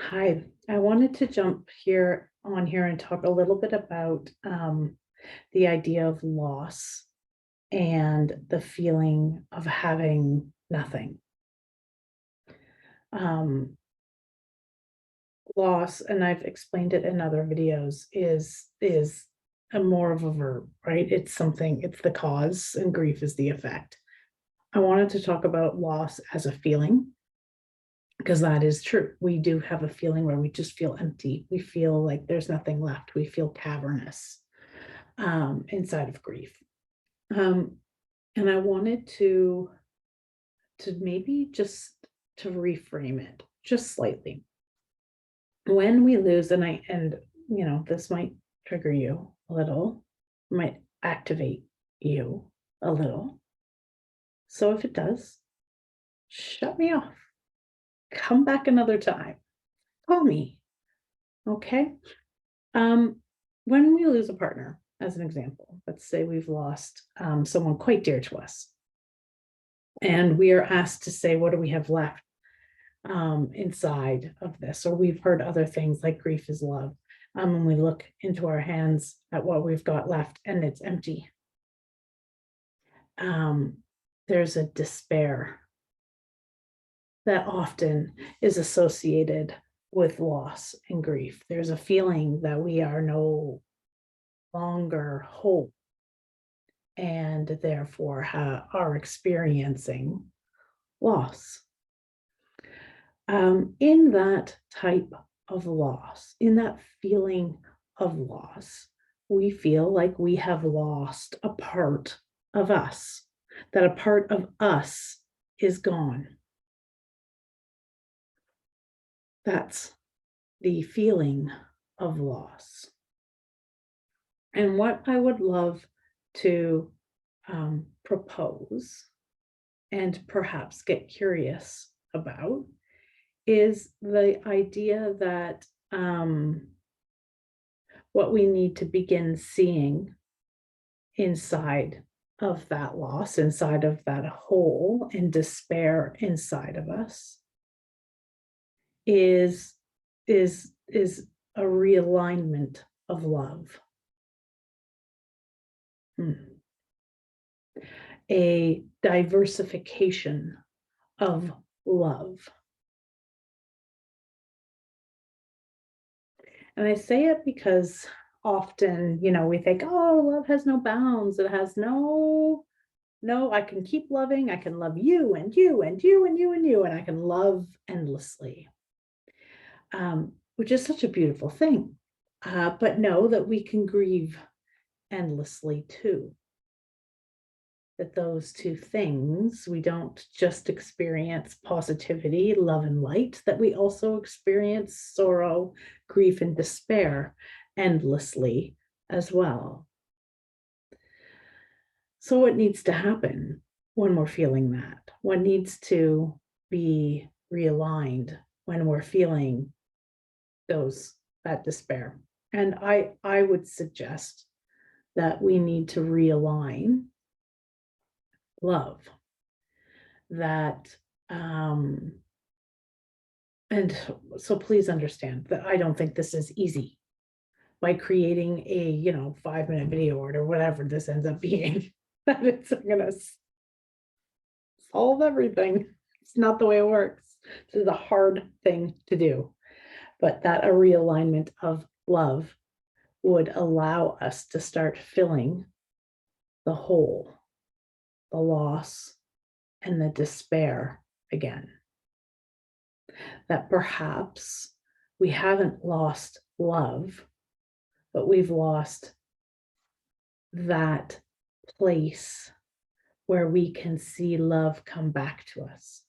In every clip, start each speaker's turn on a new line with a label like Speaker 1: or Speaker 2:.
Speaker 1: Hi, I wanted to jump here and talk a little bit about the idea of loss and the feeling of having nothing. Um, Loss, and I've explained it in other videos, is a more of a verb, right? It's something, it's the cause, and grief is the effect. I wanted to talk about loss as a feeling because that is true. We do have a feeling where we just feel empty. We feel like there's nothing left. We feel cavernous inside of grief. Um, and I wanted to maybe just to reframe it just slightly. When we lose, and this might trigger you a little, might activate you a little. So if it does, shut me off. Come back another time. Call me. Okay. Um, when we lose a partner, as an example, let's say we've lost someone quite dear to us, and we are asked to say, what do we have left inside of this? Or we've heard other things like grief is love. And we look into our hands at what we've got left, and it's empty. There's a despair that often is associated with loss and grief. There's a feeling that we are no longer whole and therefore are experiencing loss. In that type of loss, in that feeling of loss, we feel like we have lost a part of us, that a part of us is gone. That's the feeling of loss. And what I would love to propose and perhaps get curious about is the idea that what we need to begin seeing inside of that loss, inside of that hole and despair inside of us is is a realignment of love. A diversification of love. And I say it because often, we think, oh, love has no bounds. It has no, I can keep loving. I can love you and you and you and you and you, and I can love endlessly, which is such a beautiful thing. But know that we can grieve endlessly too. That those two things, we don't just experience positivity, love, and light, that we also experience sorrow, grief, and despair endlessly as well. So, what needs to happen when we're feeling that? What needs to be realigned when we're feeling that despair? And I would suggest that we need to realign love. That and so please understand that I don't think this is easy. By creating a 5-minute video or whatever this ends up being, that it's gonna solve everything. It's not the way it works. This is a hard thing to do, but that a realignment of love would allow us to start filling the hole, the loss, and the despair again. That perhaps we haven't lost love, but we've lost that place where we can see love come back to us.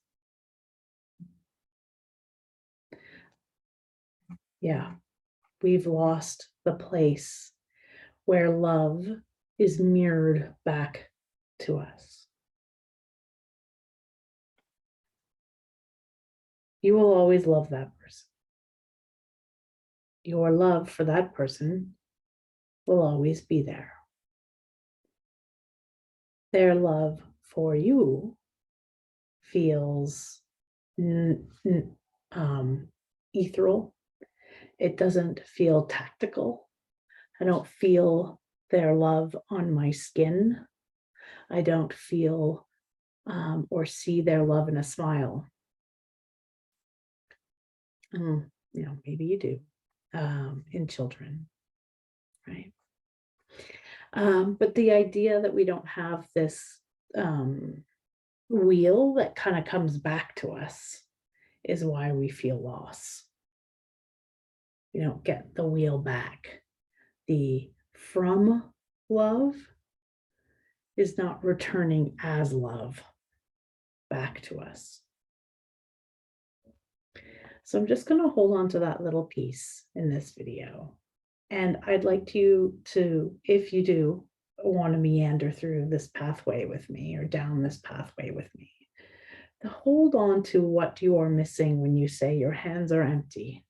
Speaker 1: Yeah, we've lost the place where love is mirrored back to us. You will always love that person. Your love for that person will always be there. Their love for you feels ethereal. It doesn't feel tactical. I don't feel their love on my skin. I don't feel or see their love in a smile. Maybe you do in children, right? But the idea that we don't have this wheel that kind of comes back to us is why we feel loss. We don't get the wheel back. The from love is not returning as love back to us. So I'm just going to hold on to that little piece in this video. And I'd like you to, if you do want to meander through this pathway with me or down this pathway with me, to hold on to what you are missing when you say your hands are empty.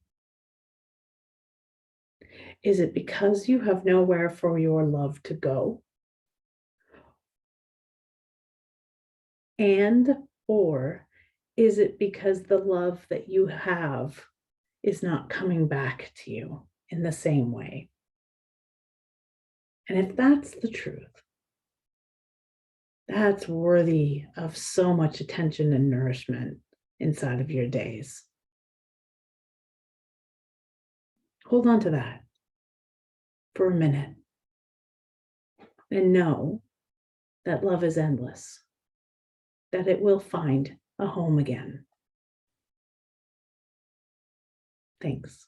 Speaker 1: Is it because you have nowhere for your love to go? Or is it because the love that you have is not coming back to you in the same way? And if that's the truth, that's worthy of so much attention and nourishment inside of your days. Hold on to that for a minute and know that love is endless, that it will find a home again. Thanks.